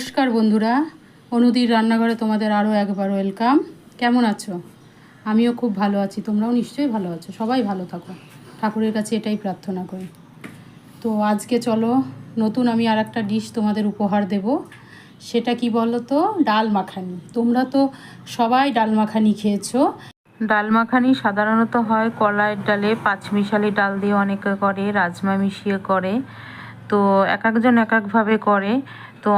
নমস্কার বন্ধুরা, অনুদির রান্নাঘরে তোমাদের আরও একবার ওয়েলকাম। কেমন আছো? আমিও খুব ভালো আছি, তোমরাও নিশ্চয়ই ভালো আছো। সবাই ভালো থাকো, ঠাকুরের কাছে এটাই প্রার্থনা করি। তো আজকে চলো নতুন আমি আর একটা ডিশ তোমাদের উপহার দেব। সেটা কি বলো তো? ডাল মাখানি। তোমরা তো সবাই ডাল মাখানি খেয়েছো। ডাল মাখানি সাধারণত হয় কলাইয়ের ডালে, পাঁচমিশালি ডাল দিয়ে অনেকে করে, রাজমা মিশিয়ে করে। তো এক একজন এক একভাবে করে। তো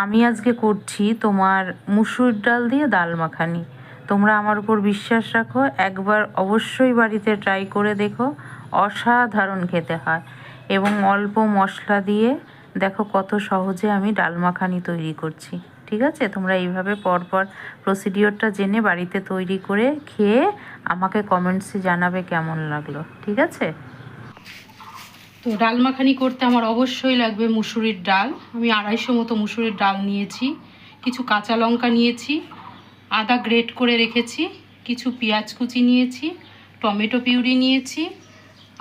আমি আজকে করছি তোমার মুসুর ডাল দিয়ে ডাল মাখানি। তোমরা আমার উপর বিশ্বাস রাখো, একবার অবশ্যই বাড়িতে ট্রাই করে দেখো, অসাধারণ খেতে হয়। এবং অল্প মশলা দিয়ে দেখো কত সহজে আমি ডাল মাখানি তৈরি করছি। ঠিক আছে, তোমরা এইভাবে পরপর প্রসিডিওরটা জেনে বাড়িতে তৈরি করে খেয়ে আমাকে কমেন্টসে জানাবে কেমন লাগলো। ঠিক আছে? তো ডাল মাখানি করতে আমার অবশ্যই লাগবে মুসুরির ডাল। আমি 250 মতো মুসুরির ডাল নিয়েছি, কিছু কাঁচা লঙ্কা নিয়েছি, আদা গ্রেট করে রেখেছি, কিছু পেঁয়াজ কুচি নিয়েছি, টমেটো পিউরি নিয়েছি,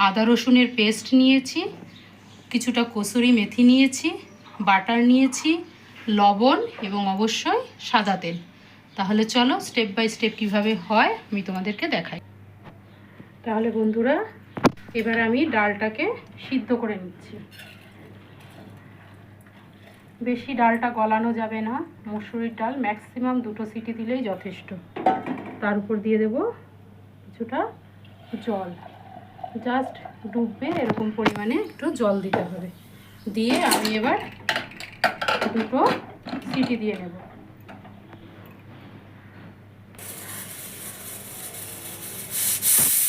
আদা রসুনের পেস্ট নিয়েছি, কিছুটা কসুরি মেথি নিয়েছি, বাটার নিয়েছি, লবণ এবং অবশ্যই সাদা তেল। তাহলে চলো স্টেপ বাই স্টেপ কীভাবে হয় আমি তোমাদেরকে দেখাই। তাহলে বন্ধুরা, এবার আমি ডালটাকে সিদ্ধ করে নিচ্ছি। বেশি ডালটা গলানো যাবে না, মুসুরির ডাল ম্যাক্সিমাম 2 সিটি দিলেই যথেষ্ট। তার উপর দিয়ে দেব কিছুটা জল, জাস্ট ডুববে এরকম পরিমাণে একটু জল দিতে হবে। দিয়ে আমি এবার 2 সিটি দিয়ে নেব।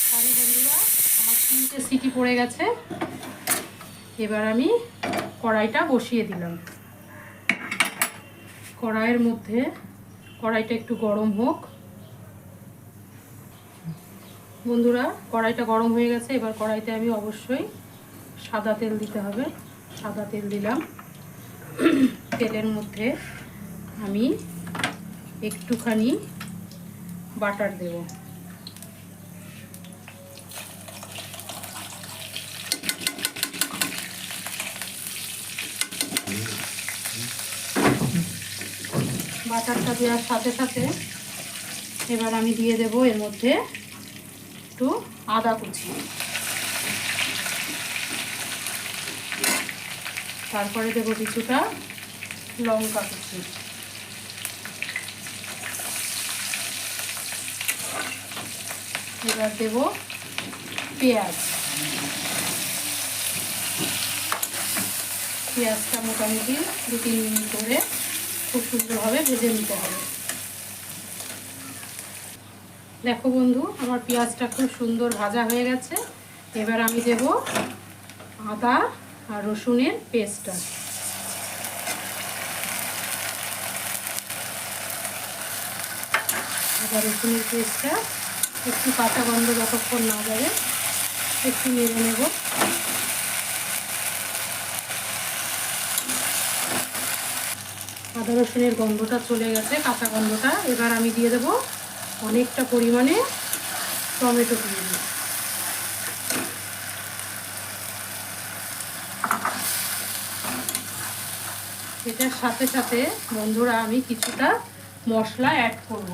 তাহলে বন্ধুরা, আমার 3টে সিটি পড়ে গেছে। এবার আমি কড়াইটা বসিয়ে দিলাম। কড়াইয়ের মধ্যে কড়াইটা একটু গরম হোক। বন্ধুরা, কড়াইটা গরম হয়ে গেছে। এবার কড়াইতে আমি অবশ্যই সাদা তেল দিতে হবে। সাদা তেল দিলাম। তেলের মধ্যে আমি একটুখানি বাটার দেব। বাটারটা দেওয়ার সাথে সাথে এবার আমি দিয়ে দেব এর মধ্যে একটু আদা কুচি, তারপরে দেব কিছুটা লঙ্কা কুচি, এবার দেব পেঁয়াজ। পেঁয়াজটা মোটামুটি 2-3 মিনিট ধরে খুব সুন্দরভাবে ভেজে নিতে হবে। দেখো বন্ধু, আমার পেঁয়াজটা খুব সুন্দর ভাজা হয়ে গেছে। এবার আমি দেব আদা আর রসুনের পেস্টটা। আদা রসুনের পেস্টটা একটু কাঁচা গন্ধ যতক্ষণ না যাবে একটু নেড়ে নেব। আদা রসুনের গন্ধটা চলে গেছে, কাঁচা গন্ধটা। এবার আমি দিয়ে দেব অনেকটা পরিমাণে টমেটো পিউরি। এটার সাথে সাথে বন্ধুরা আমি কিছুটা মশলা অ্যাড করব,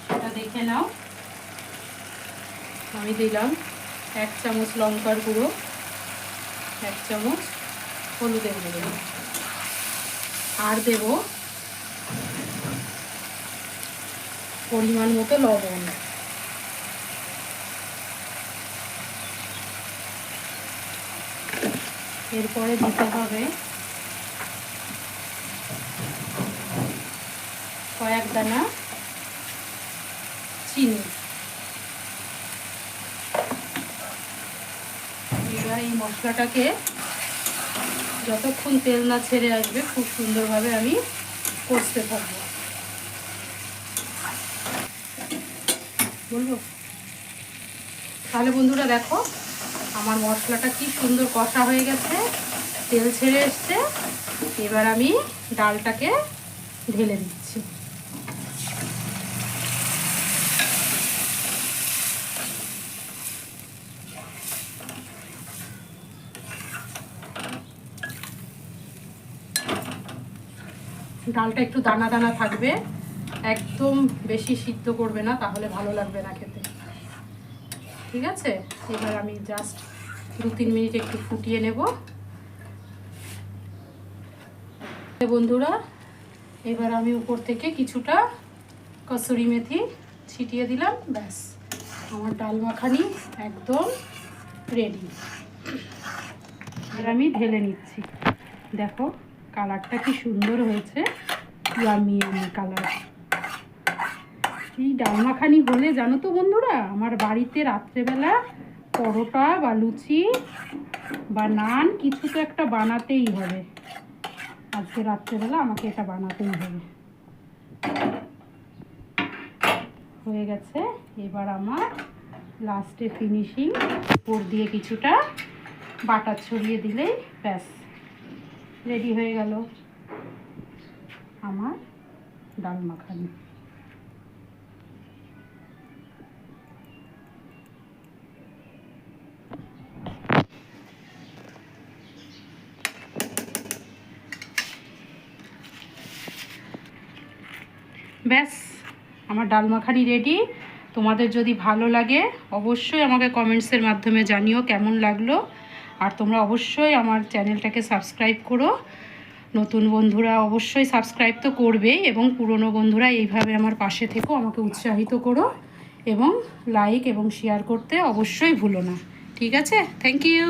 সেটা দেখে নাও। আমি দিলাম 1 চামচ লঙ্কার গুঁড়ো, 1 চামচ হলুদের গুঁড়ো, আর দেব পরিমাণ মতো লবণ। এরপরে দিতে হবে কয়েক দানা চিনি। এবার এই মশলাটাকে যতক্ষণ তেল না ছেড়ে আসবে খুব সুন্দরভাবে আমি কষতে থাকবো। বলবো? তাহলে বন্ধুরা দেখো, আমার মশলাটা কি সুন্দর কষা হয়ে গেছে, তেল ছেড়ে এসছে। এবার আমি ডালটাকে ঢেলে দিচ্ছি। ডালটা একটু দানা দানা থাকবে, একদম বেশি সিদ্ধ করবে না, তাহলে ভালো লাগবে না খেতে। ঠিক আছে, এবার আমি জাস্ট 2-3 মিনিট একটু ফুটিয়ে নেব। বন্ধুরা, এবার আমি উপর থেকে কিছুটা কসুরি মেথি ছিটিয়ে দিলাম, ব্যাস আমার ডাল মাখানি একদম রেডি। এবার আমি ঢেলে নিচ্ছি। দেখো কালারটা কি সুন্দর হয়েছে, ইয়ামি ইয়ামি কালার। এই ডাল মাখানি হলে জানো তো বন্ধুরা, আমার বাড়িতে রাত্রেবেলা পরোটা বা লুচি বা নান কিছু তো একটা বানাতেই হবে। আজকে রাত্রেবেলা আমাকে এটা বানাতেই হবে। হয়ে গেছে, এবার আমার লাস্টে ফিনিশিং উপর দিয়ে কিছুটা বাটার ছড়িয়ে দিলেই ব্যাস রেডি হয়ে গেল আমার ডাল মাখানি। ব্যাস আমার ডাল মাখানি রেডি। তোমাদের যদি ভালো লাগে অবশ্যই আমাকে কমেন্টসের মাধ্যমে জানিও কেমন লাগলো। আর তোমরা অবশ্যই আমার চ্যানেলটাকে সাবস্ক্রাইব করো। নতুন বন্ধুরা অবশ্যই সাবস্ক্রাইব তো করবেই, এবং পুরনো বন্ধুরা এইভাবে আমার পাশে থেকো, আমাকে উৎসাহিত করো, এবং লাইক এবং শেয়ার করতে অবশ্যই ভুলো না। ঠিক আছে, থ্যাংক ইউ।